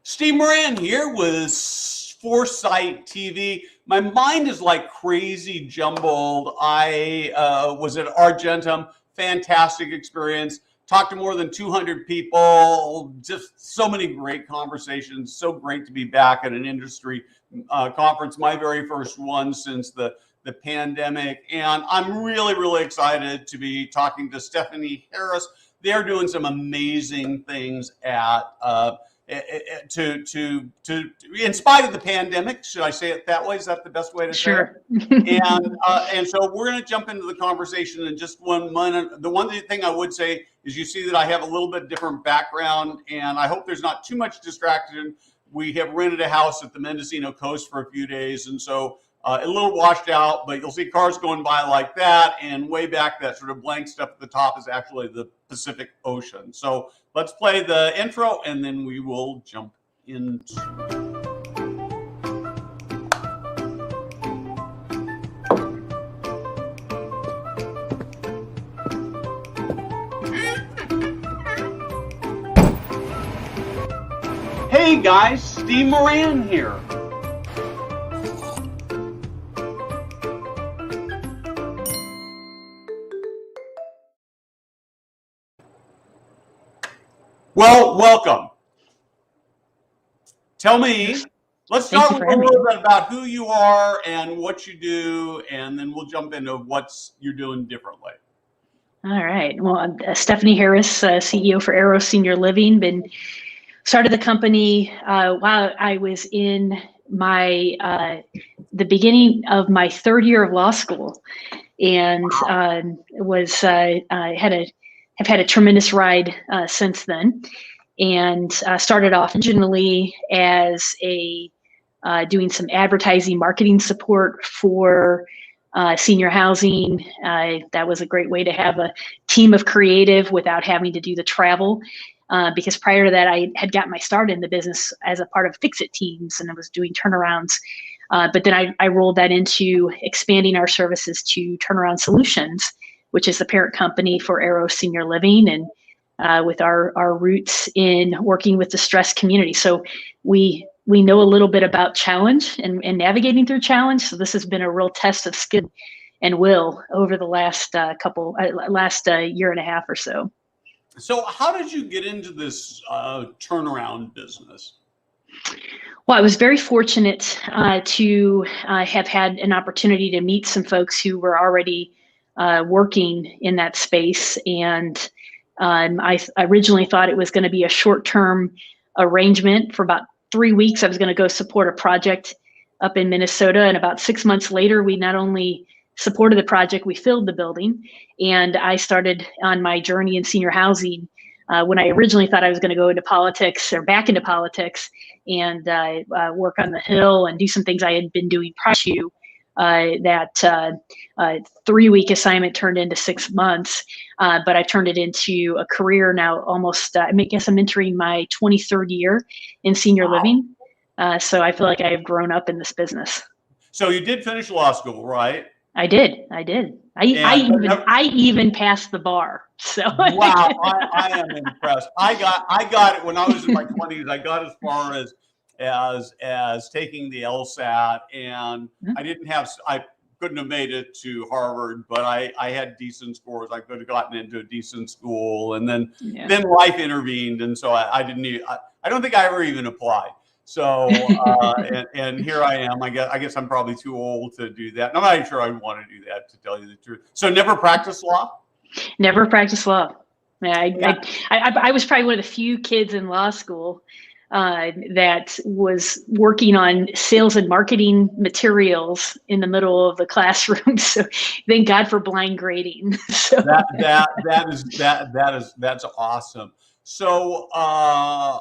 Steve Moran here with Foresight TV. My mind is like crazy jumbled. I was at Argentum, fantastic experience. Talked to more than 200 people, just so many great conversations. So great to be back at an industry conference, my very first one since the pandemic. And I'm really excited to be talking to Stephanie Harris. They're doing some amazing things at in spite of the pandemic. Should I say it that way? Is that the best way to say it? And so we're going to jump into the conversation in just 1 minute. The one thing I would say is you see that I have a little bit different background, and I hope there's not too much distraction. We have rented a house at the Mendocino coast for a few days, and so a little washed out, but you'll see cars going by like that, and way back, that sort of blank stuff at the top is actually the Pacific Ocean. So let's play the intro, and then we will jump into Hey guys, Steve Moran here. Well, welcome. Tell me, let's start with a little bit about who you are and what you do, and then we'll jump into what you're doing differently. All right. Well, I'm Stephanie Harris, CEO for Aero Senior Living. Started the company while I was in my the beginning of my third year of law school, and have had a tremendous ride since then. And started off originally as doing some advertising marketing support for senior housing. That was a great way to have a team of creative without having to do the travel. Because prior to that, I had gotten my start in the business as a part of fix-it teams, and I was doing turnarounds. But then I rolled that into expanding our services to Turnaround Solutions, which is the parent company for Aero Senior Living, and with our roots in working with the stressed community. So we know a little bit about challenge and navigating through challenge. So this has been a real test of skill and will over the last year and a half or so. So how did you get into this turnaround business? Well, I was very fortunate to have had an opportunity to meet some folks who were already working in that space. And I originally thought it was going to be a short-term arrangement for about 3 weeks. I was going to go support a project up in Minnesota. And about 6 months later, we not only supported the project, we filled the building. And I started on my journey in senior housing when I originally thought I was going to go into politics or back into politics and work on the Hill and do some things I had been doing prior to. That 3-week assignment turned into 6 months, but I turned it into a career now. Almost, I guess I'm entering my 23rd year in senior living. So I feel like I have grown up in this business. So you did finish law school, right? I did. I even passed the bar. So wow, I am impressed. I got it when I was in my 20s. I got as far as taking the LSAT, and I couldn't have made it to Harvard, but I had decent scores. I could have gotten into a decent school, and then life intervened, and so I don't think I ever even applied. So and here I am. I guess I'm probably too old to do that. I'm not even sure I want to do that, to tell you the truth. So never practiced law? Never practiced law. I was probably one of the few kids in law school that was working on sales and marketing materials in the middle of the classroom. So thank God for blind grading. So that's awesome. So I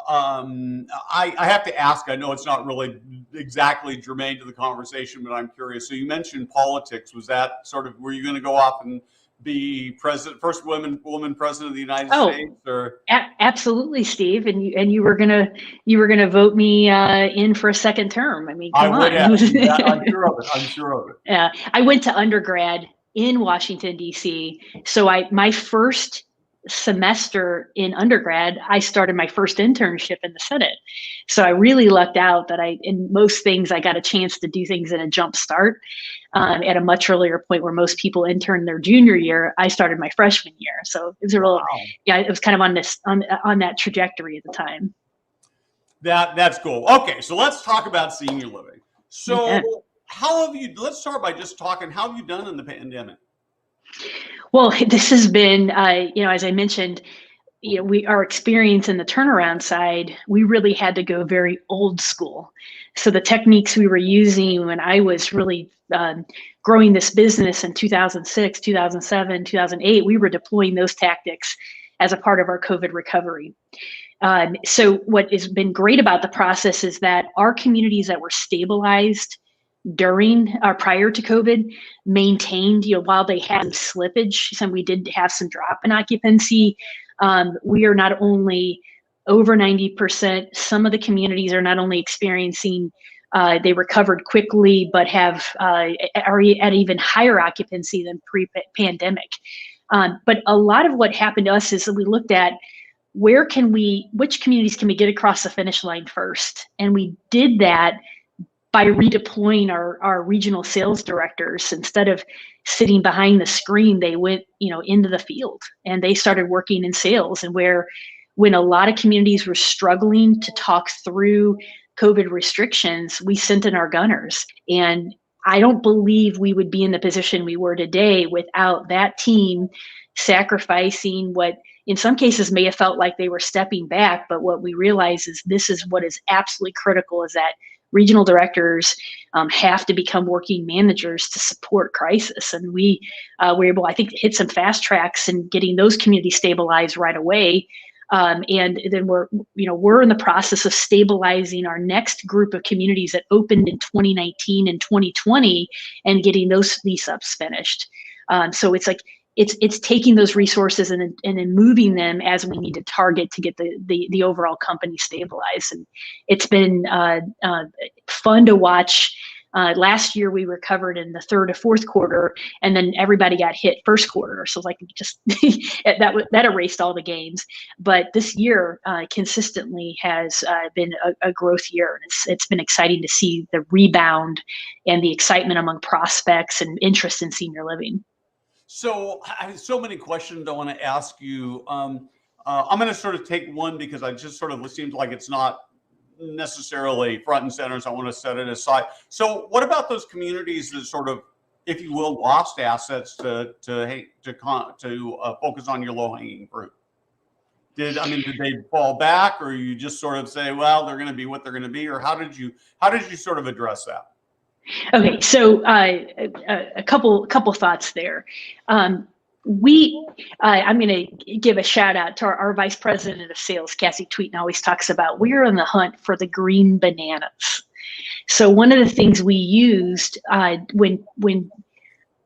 have to ask, I know it's not really exactly germane to the conversation, but I'm curious. So you mentioned politics. Was that sort of, were you going to go off and be first woman president of the United States? Or absolutely, Steve. And you were gonna vote me in for a second term. I mean, come on. I'm sure of it. Yeah, I went to undergrad in Washington D.C. So my first semester in undergrad, I started my first internship in the Senate. So I really lucked out that in most things, I got a chance to do things in a jump start at a much earlier point where most people intern their junior year. I started my freshman year. So it was a real, yeah, it was kind of on that trajectory at the time. That's cool. Okay, so let's talk about senior living. So Yeah. let's start by just talking, how have you done in the pandemic? Well, this has been, as I mentioned, our experience in the turnaround side, we really had to go very old school. So the techniques we were using when I was really growing this business in 2006, 2007, 2008, we were deploying those tactics as a part of our COVID recovery. So what has been great about the process is that our communities that were stabilized during or prior to COVID maintained, while they had some slippage, we did have some drop in occupancy. We are not only over 90%, some of the communities are not only experiencing, they recovered quickly, but are at even higher occupancy than pre-pandemic. But a lot of what happened to us is that we looked at which communities can we get across the finish line first? And we did that by redeploying our regional sales directors. Instead of sitting behind the screen, they went, into the field and they started working in sales. And when a lot of communities were struggling to talk through COVID restrictions, we sent in our gunners. And I don't believe we would be in the position we were today without that team sacrificing what in some cases may have felt like they were stepping back. But what we realize is this is what is absolutely critical, is that regional directors have to become working managers to support crisis. And we were able, I think, to hit some fast tracks in getting those communities stabilized right away. And then we're in the process of stabilizing our next group of communities that opened in 2019 and 2020 and getting those lease ups finished. So it's like, it's taking those resources and then moving them as we need to target to get the overall company stabilized. And it's been fun to watch. Last year we recovered in the third or fourth quarter, and then everybody got hit first quarter. So like just that erased all the games. But this year consistently has been a growth year. And it's been exciting to see the rebound and the excitement among prospects and interest in senior living. So I have so many questions I want to ask you. I'm going to sort of take one because I just sort of, it seems like it's not necessarily front and center, so I want to set it aside. So what about those communities that sort of, if you will, lost assets to focus on your low hanging fruit? Did they fall back, or you just sort of say, well, they're going to be what they're going to be, or how did you sort of address that? Okay, so a couple thoughts there. I'm going to give a shout out to our vice president of sales, Cassie Tweeten, always talks about we're on the hunt for the green bananas. So one of the things we used when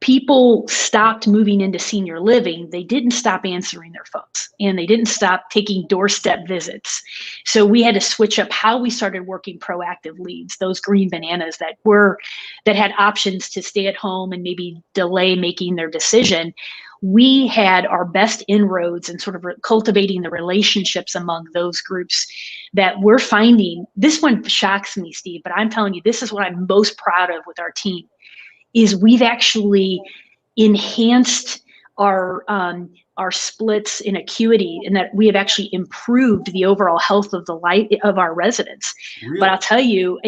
people stopped moving into senior living, they didn't stop answering their phones and they didn't stop taking doorstep visits. So we had to switch up how we started working proactive leads, those green bananas that had options to stay at home and maybe delay making their decision. We had our best inroads in sort of cultivating the relationships among those groups that we're finding. This one shocks me, Steve, but I'm telling you, this is what I'm most proud of with our team. Is we've actually enhanced our splits in acuity, and that we have actually improved the overall health of the life of our residents. Really? But I'll tell you,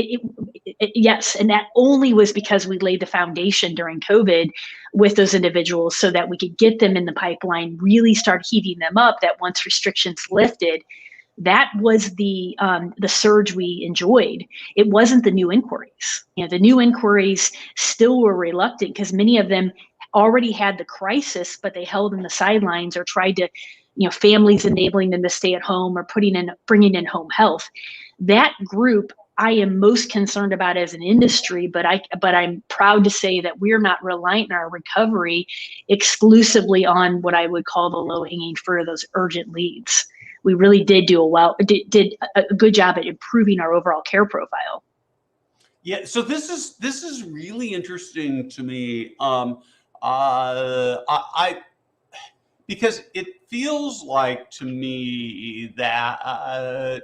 yes, and that only was because we laid the foundation during COVID with those individuals so that we could get them in the pipeline, really start heating them up, that once restrictions lifted, that was the surge we enjoyed. It wasn't the new inquiries. The new inquiries still were reluctant because many of them already had the crisis, but they held in the sidelines or tried to, families enabling them to stay at home or bringing in home health. That group I am most concerned about as an industry, but I'm proud to say that we're not reliant in our recovery exclusively on what I would call the low-hanging fruit of those urgent leads. We really did do a good job at improving our overall care profile. Yeah, so this is really interesting to me. because it feels like to me that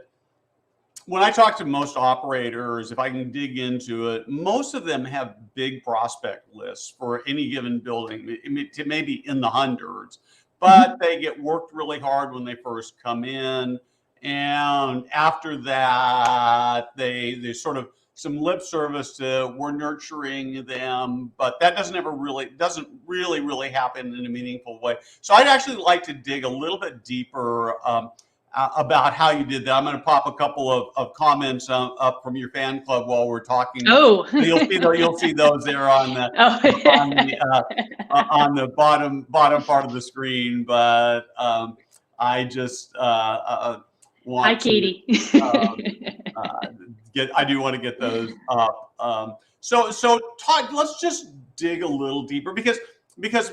when I talk to most operators, if I can dig into it, most of them have big prospect lists for any given building, maybe in the hundreds, but they get worked really hard when they first come in. And after that, they sort of some lip service to we're nurturing them, but that doesn't really happen in a meaningful way. So I'd actually like to dig a little bit deeper about how you did that. I'm going to pop a couple of comments up from your fan club while we're talking. Oh, you'll see those there on the on the bottom part of the screen. But I just want hi, Katie. I do want to get those up. So Todd, let's just dig a little deeper because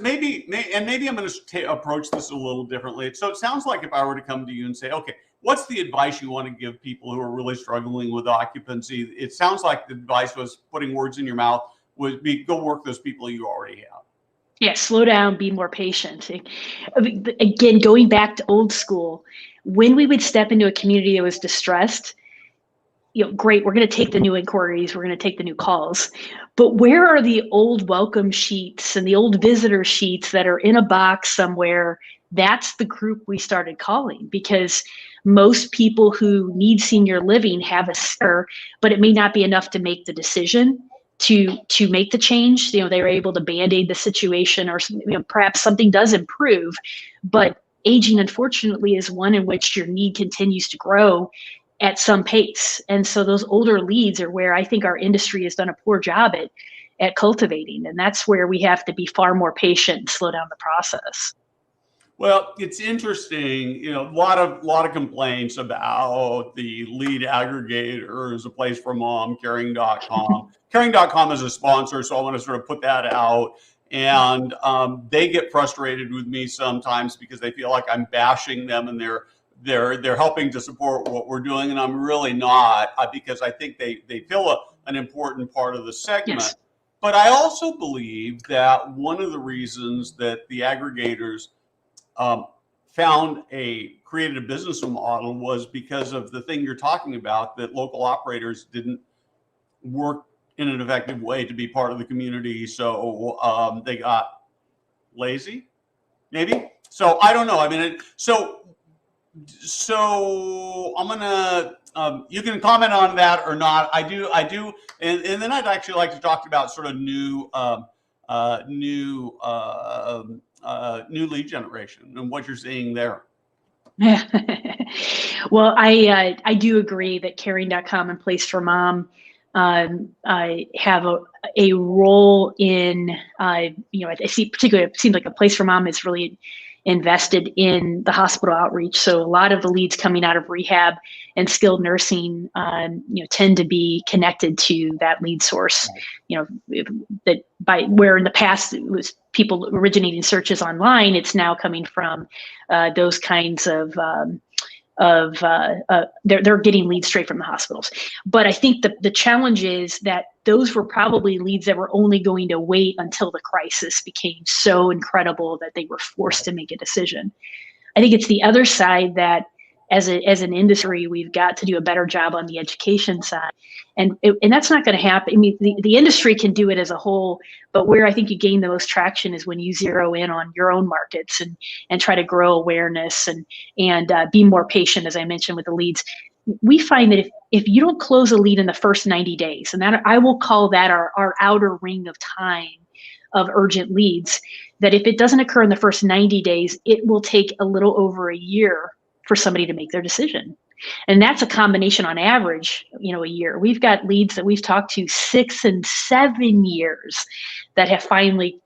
maybe I'm going to approach this a little differently. So it sounds like if I were to come to you and say, okay, what's the advice you want to give people who are really struggling with occupancy? It sounds like the advice was putting words in your mouth would be go work those people you already have. Yeah, slow down, be more patient. Again, going back to old school, when we would step into a community that was distressed, great, we're going to take the new inquiries, we're going to take the new calls. But where are the old welcome sheets and the old visitor sheets that are in a box somewhere? That's the group we started calling, because most people who need senior living have a sitter, but it may not be enough to make the decision to make the change. They're able to band-aid the situation, or perhaps something does improve. But aging, unfortunately, is one in which your need continues to grow at some pace. And so those older leads are where I think our industry has done a poor job at cultivating. And that's where we have to be far more patient and slow down the process. Well, it's interesting, a lot of complaints about the lead aggregator as a place for mom, caring.com. Caring.com is a sponsor, so I want to sort of put that out. And they get frustrated with me sometimes because they feel like I'm bashing them and they're helping to support what we're doing, and I'm really not, because I think they fill an important part of the segment. Yes. But I also believe that one of the reasons that the aggregators created a business model was because of the thing you're talking about, that local operators didn't work in an effective way to be part of the community. So they got lazy, maybe. So I don't know. I mean, so I'm gonna you can comment on that or not. I do, and then I'd actually like to talk about sort of new lead generation and what you're seeing there. Well, I do agree that caring.com and Place for Mom have a role in I see particularly it seems like a Place for Mom is really invested in the hospital outreach. So a lot of the leads coming out of rehab and skilled nursing, tend to be connected to that lead source. That by where in the past it was people originating searches online, it's now coming from those kinds of they're getting leads straight from the hospitals. But I think the challenge is that those were probably leads that were only going to wait until the crisis became so incredible that they were forced to make a decision. I think it's the other side that as an industry, we've got to do a better job on the education side. And that's not going to happen. I mean, the industry can do it as a whole, but where I think you gain the most traction is when you zero in on your own markets and try to grow awareness and be more patient, as I mentioned, with the leads. We find that if you don't close a lead in the first 90 days, and that I will call that our outer ring of time of urgent leads, that if it doesn't occur in the first 90 days, it will take a little over a year for somebody to make their decision. And that's a combination on average, a year. We've got leads that we've talked to 6 and 7 years that have finally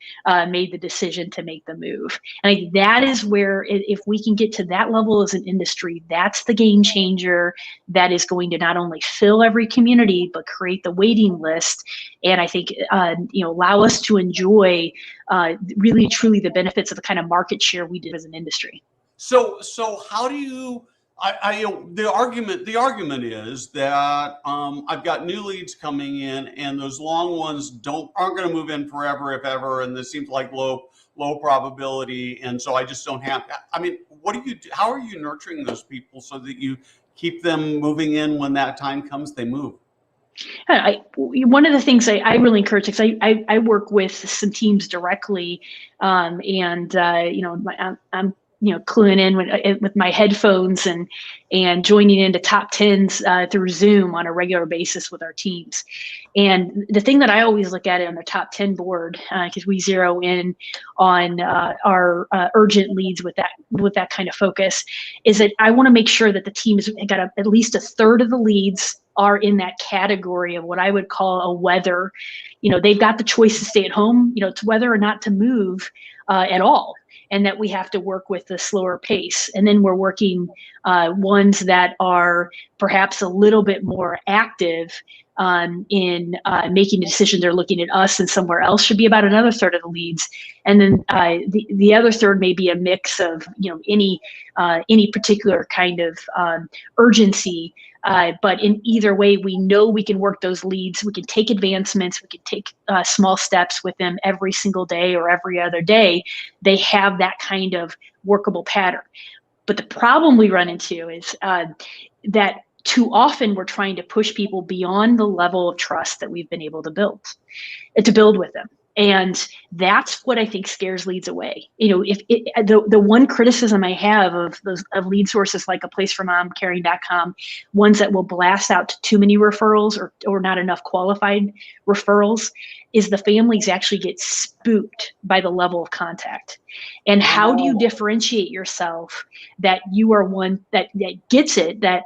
made the decision to make the move. And I think that is where, if we can get to that level as an industry, that's the game changer that is going to not only fill every community, but create the waiting list. And I think, allow us to enjoy really, truly the benefits of the kind of market share we did as an industry. So how do you? The argument is that I've got new leads coming in, and those long ones aren't going to move in forever, if ever, and this seems like low low probability. And so I just don't have, I mean, what do you do? How are you nurturing those people so that you keep them moving in when that time comes, they move? One of the things I really encourage, because I work with some teams directly, and I'm cluing in with my headphones and joining into top tens through Zoom on a regular basis with our teams. And the thing that I always look at it on the top 10 board, because we zero in on our urgent leads with that kind of focus, is that I want to make sure that the team has got at least a third of the leads are in that category of what I would call a whether. They've got the choice to stay at home, to whether or not to move at all, and that we have to work with a slower pace. And then we're working ones that are perhaps a little bit more active in making a decision. They're looking at us and somewhere else, should be about another third of the leads. And then the other third may be a mix of any particular kind of urgency. But in either way, we know we can work those leads. We can take advancements. We can take small steps with them every single day or every other day. They have that kind of workable pattern. But the problem we run into is that too often we're trying to push people beyond the level of trust that we've been able to build with them. And that's what I think scares leads away. The one criticism I have of lead sources like a placeformomcaring.com, ones that will blast out to too many referrals or not enough qualified referrals, is the families actually get spooked by the level of contact. And how do you differentiate yourself that you are one that gets it, that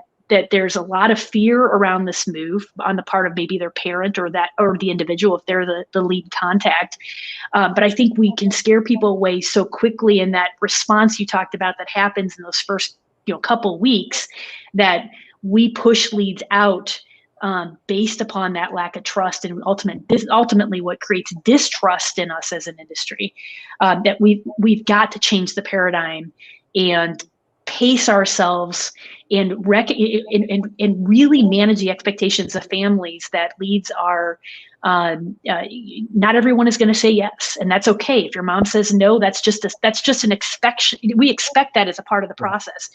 there's a lot of fear around this move on the part of maybe their parent or the individual if they're the lead contact. But I think we can scare people away so quickly in that response you talked about that happens in those first couple weeks, that we push leads out based upon that lack of trust, and ultimately what creates distrust in us as an industry. That we've got to change the paradigm and pace ourselves and really manage the expectations of families that leads are not everyone is going to say yes, and that's okay. If your mom says no, that's just an expectation. We expect that as a part of the process.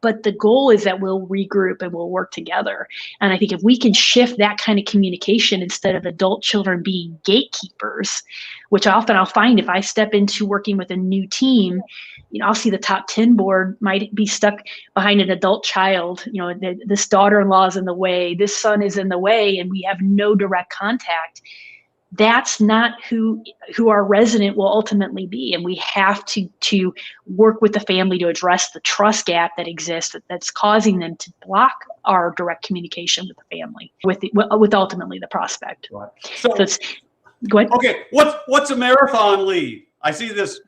But the goal is that we'll regroup and we'll work together. And I think if we can shift that kind of communication instead of adult children being gatekeepers, which often I'll find if I step into working with a new team, I'll see the top 10 board might be stuck behind an adult child. This daughter-in-law is in the way, this son is in the way, and we have no direct contact. That's not who our resident will ultimately be. And we have to work with the family to address the trust gap that exists that's causing them to block our direct communication with the family, with ultimately the prospect. Right. So it's, go ahead. Okay. What's a marathon lead? I see this.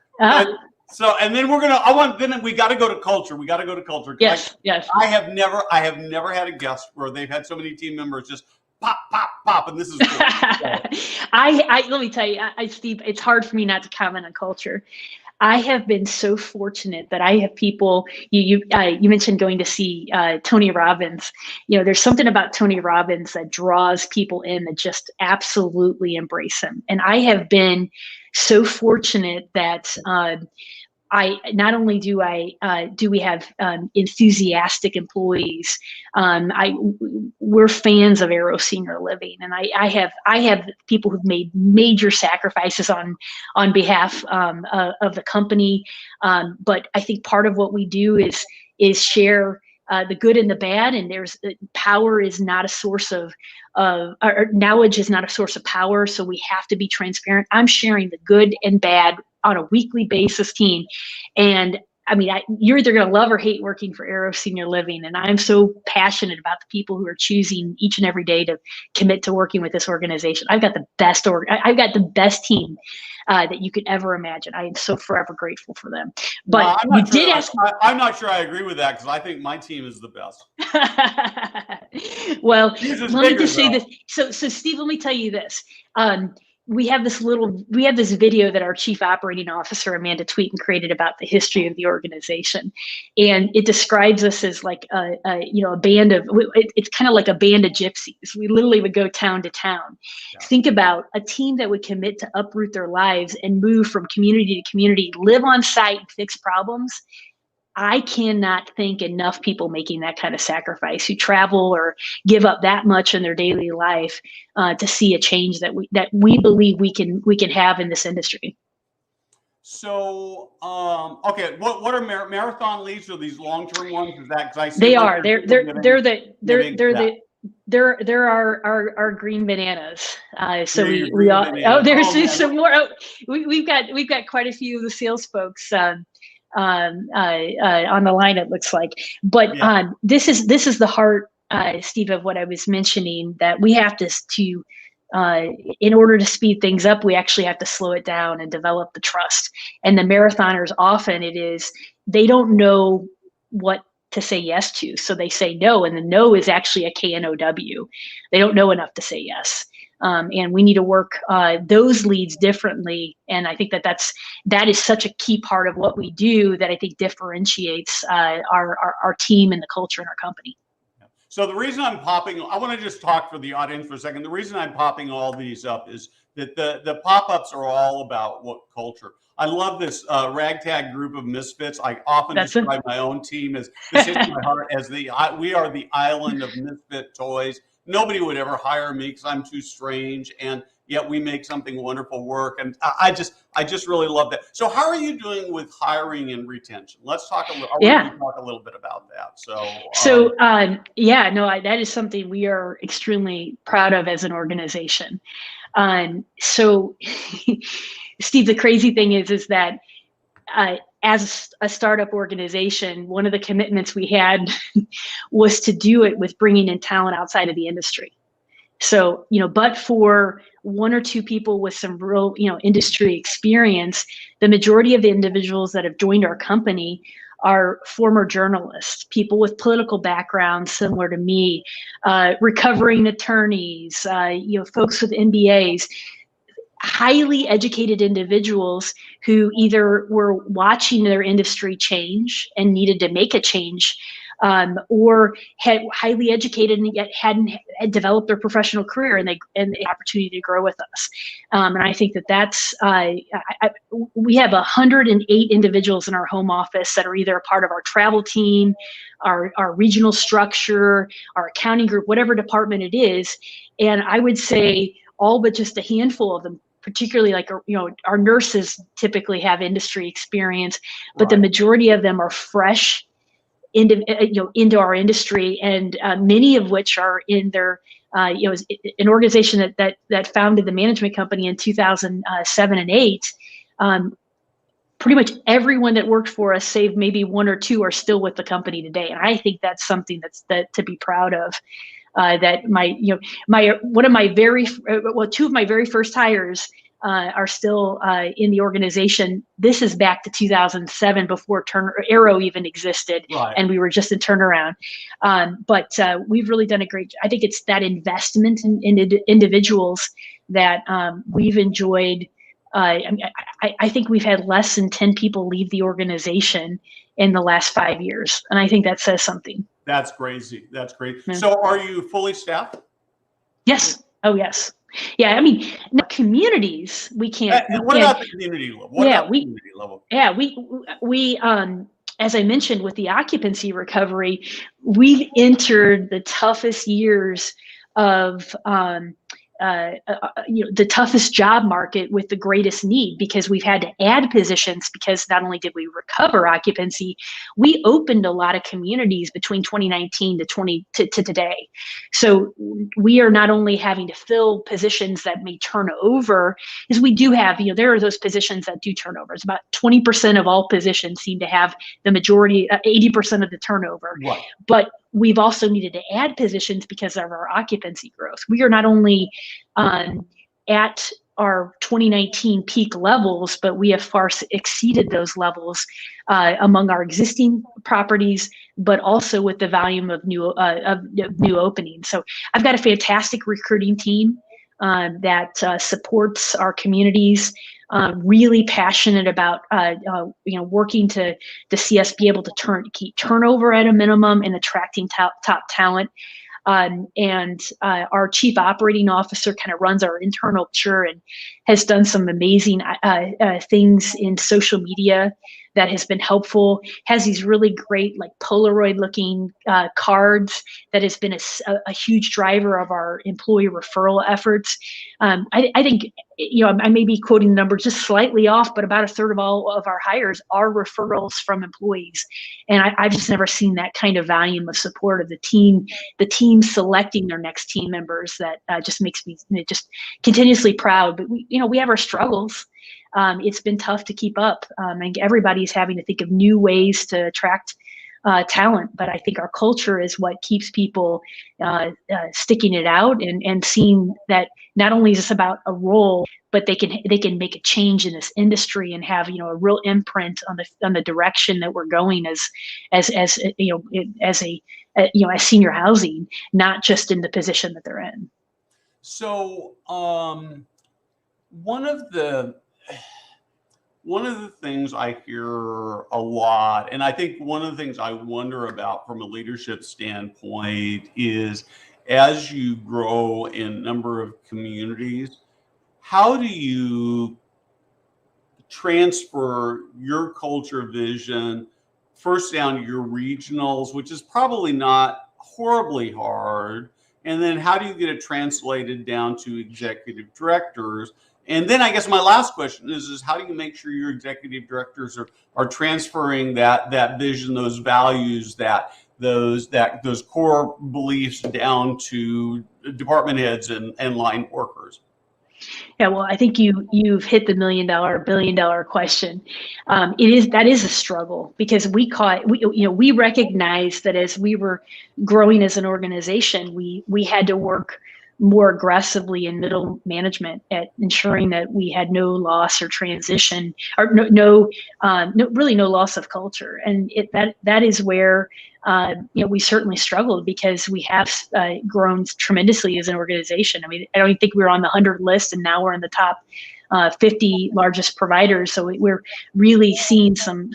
So, and then then we got to go to culture. We got to go to culture. Yes. Yes. I have never had a guest where they've had so many team members just pop, pop, pop, and this is cool. Let me tell you, Steve, it's hard for me not to comment on culture. I have been so fortunate that I have people. You mentioned going to see Tony Robbins. There's something about Tony Robbins that draws people in that just absolutely embrace him. And I have been so fortunate that I not only do we have enthusiastic employees. We're fans of Aero Senior Living, and I have people who've made major sacrifices on behalf of the company. But I think part of what we do is share the good and the bad, and power is not a source of or knowledge is not a source of power. So we have to be transparent. I'm sharing the good and bad on a weekly basis team. And I mean, you're either going to love or hate working for Aero Senior Living. And I'm so passionate about the people who are choosing each and every day to commit to working with this organization. I've got the best team that you could ever imagine. I am so forever grateful for them. But I'm not sure I agree with that, because I think my team is the best. Well, let me just say this. So Steve, let me tell you this. we have this video that our chief operating officer, Amanda Tweeten, created about the history of the organization. And it describes us as like a band of, it's kind of like a band of gypsies. We literally would go town to town. Yeah. Think about a team that would commit to uproot their lives and move from community to community, live on site and fix problems. I cannot think enough people making that kind of sacrifice, who travel or give up that much in their daily life to see a change that we believe we can have in this industry. So, okay, what are marathon leads? Are these long-term ones? Is that, because I see they are they're our green bananas. So we all, oh, there's some more. Oh, we've got quite a few of the sales folks on the line, it looks like. But yeah. This is the heart, Steve, of what I was mentioning, that we have to in order to speed things up, we actually have to slow it down and develop the trust. And the marathoners, often they don't know what to say yes to, so they say no, and the no is actually a KNOW. They don't know enough to say yes. And we need to work those leads differently. And I think that is such a key part of what we do, that I think differentiates our team and the culture in our company. So the reason I want to just talk for the audience for a second. The reason I'm popping all these up is that the pop-ups are all about what culture. I love this ragtag group of misfits. I often describe my own team as, this hits my heart, as we are the island of misfit toys. Nobody would ever hire me because I'm too strange, and yet we make something wonderful work. And I just really love that. So how are you doing with hiring and retention? Let's talk a little. I want to talk a little bit about that. That is something we are extremely proud of as an organization. So, Steve, the crazy thing is that as a startup organization, one of the commitments we had was to do it with bringing in talent outside of the industry. So, but for one or two people with some real, industry experience, the majority of the individuals that have joined our company are former journalists, people with political backgrounds similar to me, recovering attorneys, folks with MBAs, highly educated individuals who either were watching their industry change and needed to make a change, or had highly educated and yet hadn't developed their professional career and the opportunity to grow with us. And I think that's we have 108 individuals in our home office that are either a part of our travel team, our regional structure, our accounting group, whatever department it is. And I would say all but just a handful of them, particularly our nurses typically have industry experience, but the majority of them are fresh into our industry, and many of which are in their an organization that founded the management company in 2007 and 8. Pretty much everyone that worked for us, save maybe one or two, are still with the company today, and I think that's something that to be proud of. That two of my very first hires are still in the organization. This is back to 2007, before Arrow even existed, and we were just in turnaround. But we've really done a great. I think it's that investment in individuals that we've enjoyed. I think we've had less than 10 people leave the organization in the last 5 years, and I think that says something. That's crazy. That's great. Yeah. So are you fully staffed? Yes. Oh, yes. Yeah. I mean, communities, we can't. What about the community level? We, as I mentioned, with the occupancy recovery, we entered the toughest years of the toughest job market with the greatest need, because we've had to add positions, because not only did we recover occupancy, we opened a lot of communities between 2019 to today. So we are not only having to fill positions that may turn over, because we do have, there are those positions that do turnover. It's about 20% of all positions seem to have the majority, 80% of the turnover. Right. But we've also needed to add positions because of our occupancy growth. We are not only at our 2019 peak levels, but we have far exceeded those levels among our existing properties, but also with the volume of new openings. So I've got a fantastic recruiting team. that supports our communities. Really passionate about working to see us be able to keep turnover at a minimum and attracting top talent. And our chief operating officer kind of runs our internal culture and has done some amazing things in social media that has been helpful. Has these really great like Polaroid looking cards that has been a huge driver of our employee referral efforts. I think, I may be quoting the numbers just slightly off, but about a third of all of our hires are referrals from employees. And I've just never seen that kind of volume of support of the team selecting their next team members. That just makes me just continuously proud. But we have our struggles. It's been tough to keep up. And everybody's having to think of new ways to attract talent. But I think our culture is what keeps people sticking it out and seeing that not only is this about a role, but they can make a change in this industry and have a real imprint on the direction that we're going as senior housing, not just in the position that they're in. So one of the things I hear a lot, and I think one of the things I wonder about from a leadership standpoint is, as you grow in number of communities, how do you transfer your culture vision first down to your regionals, which is probably not horribly hard, and then how do you get it translated down to executive directors? And then I guess my last question is how do you make sure your executive directors are transferring that vision, those values, those core beliefs down to department heads and line workers? Yeah, well, I think you've hit the billion-dollar question. That is a struggle because we recognized that as we were growing as an organization, we had to work more aggressively in middle management at ensuring that we had no loss or transition, or really no loss of culture. And that is where we certainly struggled because we have grown tremendously as an organization. I mean, I don't even think we were on the 100 list, and now we're in the top 50 largest providers. So we're really seeing some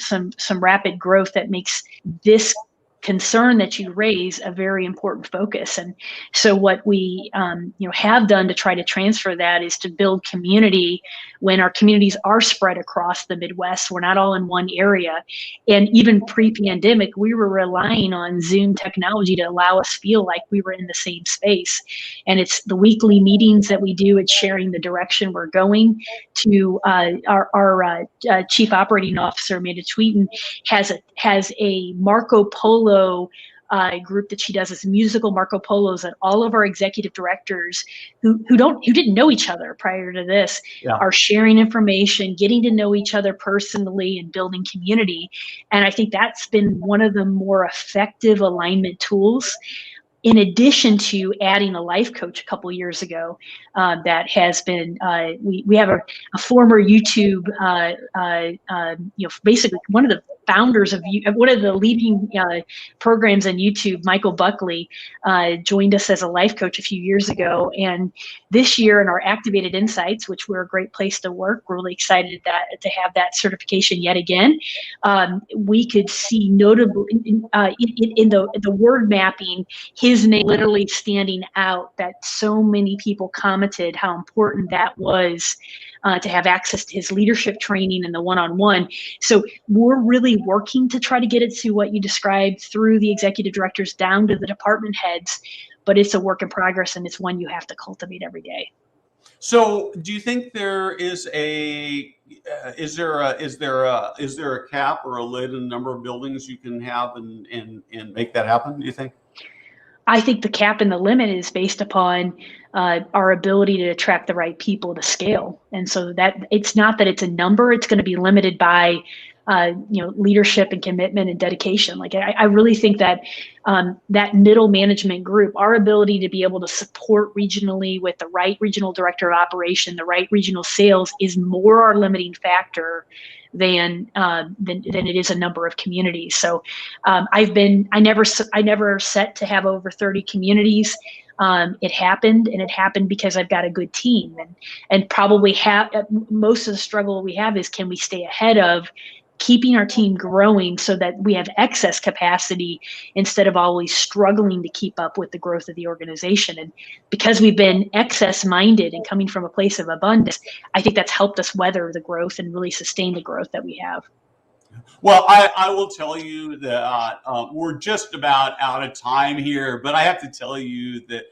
rapid growth that makes this concern that you raise a very important focus. And so what we have done to try to transfer that is to build community when our communities are spread across the Midwest. We're not all in one area. And even pre-pandemic, we were relying on Zoom technology to allow us feel like we were in the same space. And it's the weekly meetings that we do. It's sharing the direction we're going to. Our chief operating officer, Amanda Tweeten, has a Marco Polo group that she does, as musical Marco Polos, that all of our executive directors who didn't know each other prior to this are sharing information, getting to know each other personally, and building community. And I think that's been one of the more effective alignment tools, in addition to adding a life coach a couple of years ago. That has been, we have a former YouTube, basically one of the founders of one of the leading programs on YouTube, Michael Buckley, joined us as a life coach a few years ago. And this year in our Activated Insights, which we're a great place to work, we're really excited to have that certification yet again. We could see notably in the word mapping, his name literally standing out, that so many people commented how important that was to have access to his leadership training and the one-on-one. So we're really working to try to get it to what you described through the executive directors down to the department heads, but it's a work in progress, and it's one you have to cultivate every day. So do you think there is is there a cap or a lid in the number of buildings you can have and make that happen, do you think? I think the cap and the limit is based upon our ability to attract the right people to scale. And so that it's not that it's a number, it's going to be limited by leadership and commitment and dedication. Like I really think that that middle management group, our ability to be able to support regionally with the right regional director of operation, the right regional sales, is more our limiting factor than it is a number of communities. So I never set to have over 30 communities. It happened, and it happened because I've got a good team, and probably most of the struggle we have is, can we stay ahead of keeping our team growing so that we have excess capacity instead of always struggling to keep up with the growth of the organization. And because we've been excess minded and coming from a place of abundance, I think that's helped us weather the growth and really sustain the growth that we have. Well, I will tell you that we're just about out of time here, but I have to tell you that,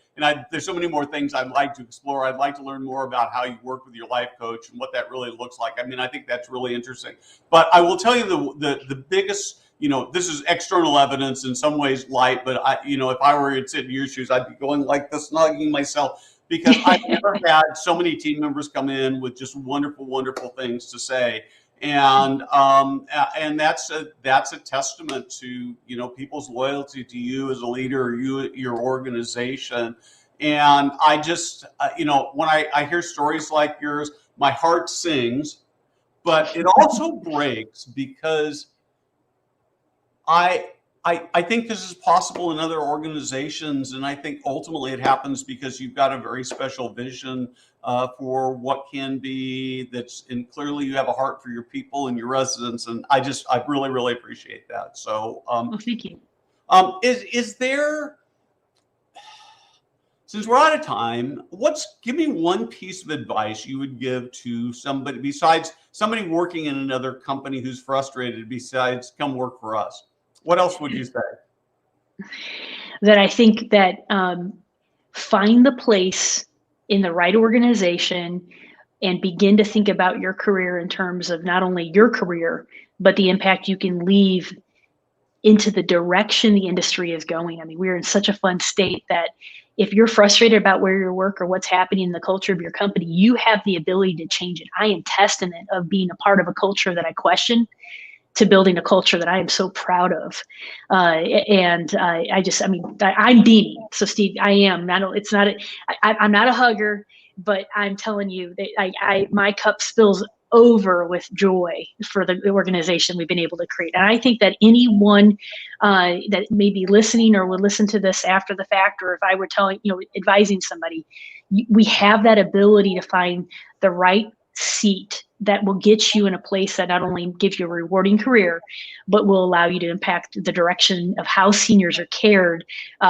there's so many more things I'd like to explore. I'd like to learn more about how you work with your life coach and what that really looks like. I think that's really interesting. But I will tell you the biggest, this is external evidence, in some ways light, but if I were to sit in your shoes, I'd be going like this, snugging myself, because I've never had so many team members come in with just wonderful, wonderful things to say. And that's a testament to people's loyalty to you as a leader, or your organization. And I just when I hear stories like yours, my heart sings, but it also breaks, because I think this is possible in other organizations, and I think ultimately it happens because you've got a very special vision for what can be. And clearly you have a heart for your people and your residents, and I really, really appreciate that. So, well, thank you. Is there, since we're out of time, give me one piece of advice you would give to somebody, besides somebody working in another company who's frustrated, besides come work for us? What else would you say? That I think that find the place in the right organization and begin to think about your career in terms of not only your career, but the impact you can leave into the direction the industry is going. We're in such a fun state that if you're frustrated about where you work or what's happening in the culture of your company, you have the ability to change it. I am testament of being a part of a culture that I question to building a culture that I am so proud of. I'm beaming. So Steve, I'm not a hugger, but I'm telling you that my cup spills over with joy for the organization we've been able to create. And I think that anyone that may be listening or would listen to this after the fact, or if I were advising somebody, we have that ability to find the right seat that will get you in a place that not only gives you a rewarding career, but will allow you to impact the direction of how seniors are cared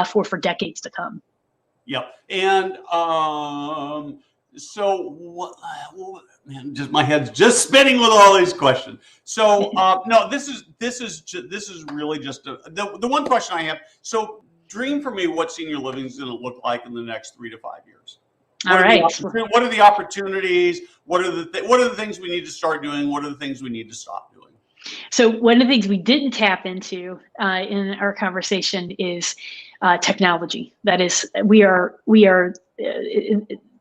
for decades to come. Yep. And man, just my head's just spinning with all these questions. So no, this is really just the one question I have. So dream for me what senior living is going to look like in the next 3 to 5 years. What are the opportunities? What are the things we need to start doing? What are the things we need to stop doing? So one of the things we didn't tap into in our conversation is technology. That is, we are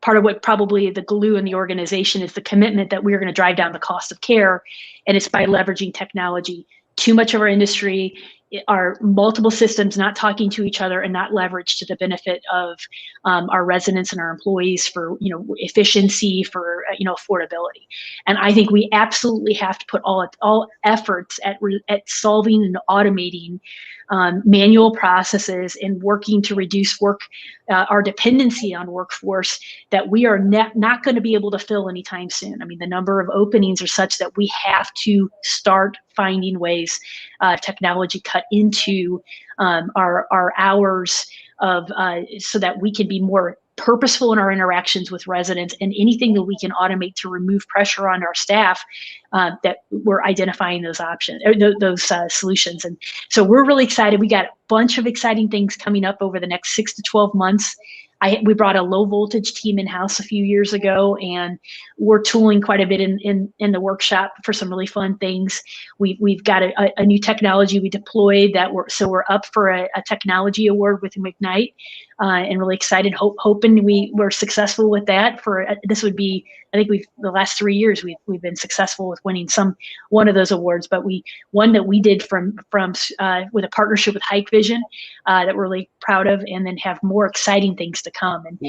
part of what probably the glue in the organization is the commitment that we are going to drive down the cost of care, and it's by leveraging technology. Too much of our industry are multiple systems not talking to each other and not leveraged to the benefit of our residents and our employees for efficiency, for affordability. And I think we absolutely have to put all efforts at solving and automating manual processes and working to reduce our dependency on workforce that we are not going to be able to fill anytime soon. The number of openings are such that we have to start finding ways technology cut into our hours of so that we can be more purposeful in our interactions with residents, and anything that we can automate to remove pressure on our staff, that we're identifying those options, or those solutions. And so we're really excited. We got a bunch of exciting things coming up over the next 6 to 12 months. We brought a low voltage team in-house a few years ago, and we're tooling quite a bit in the workshop for some really fun things. We've got a new technology we deployed we're up for a technology award with McKnight, and really excited, hoping we were successful with that. This would be, I think the last 3 years we've been successful with winning one of those awards, but one that we did from with a partnership with Hike Vision that we're really proud of, and then have more exciting things to come. And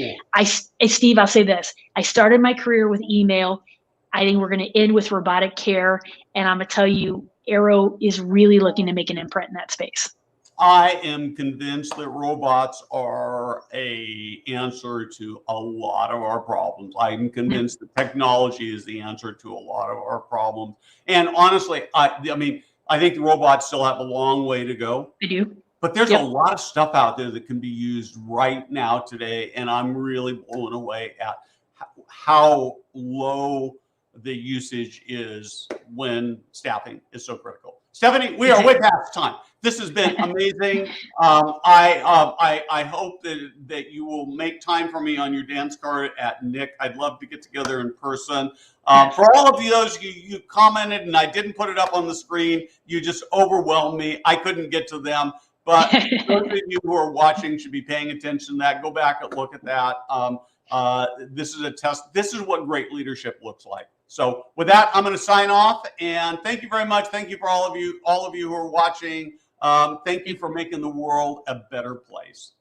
Steve, I'll say this: I started my career with email. I think we're going to end with robotic care. And I'm going to tell you, Aero is really looking to make an imprint in that space. I am convinced that robots are a answer to a lot of our problems. I'm convinced that technology is the answer to a lot of our problems. And honestly, I mean, I think the robots still have a long way to go. They do. But there's a lot of stuff out there that can be used right now today. And I'm really blown away at how low the usage is when staffing is so critical. Stephanie, we are way past time. This has been amazing. I hope that you will make time for me on your dance card at Nick. I'd love to get together in person. For all of those you commented, and I didn't put it up on the screen, you just overwhelmed me. I couldn't get to them. But those of you who are watching should be paying attention to that. Go back and look at that. This is a test. This is what great leadership looks like. So with that, I'm going to sign off. And thank you very much. Thank you for all of you who are watching. Thank you for making the world a better place.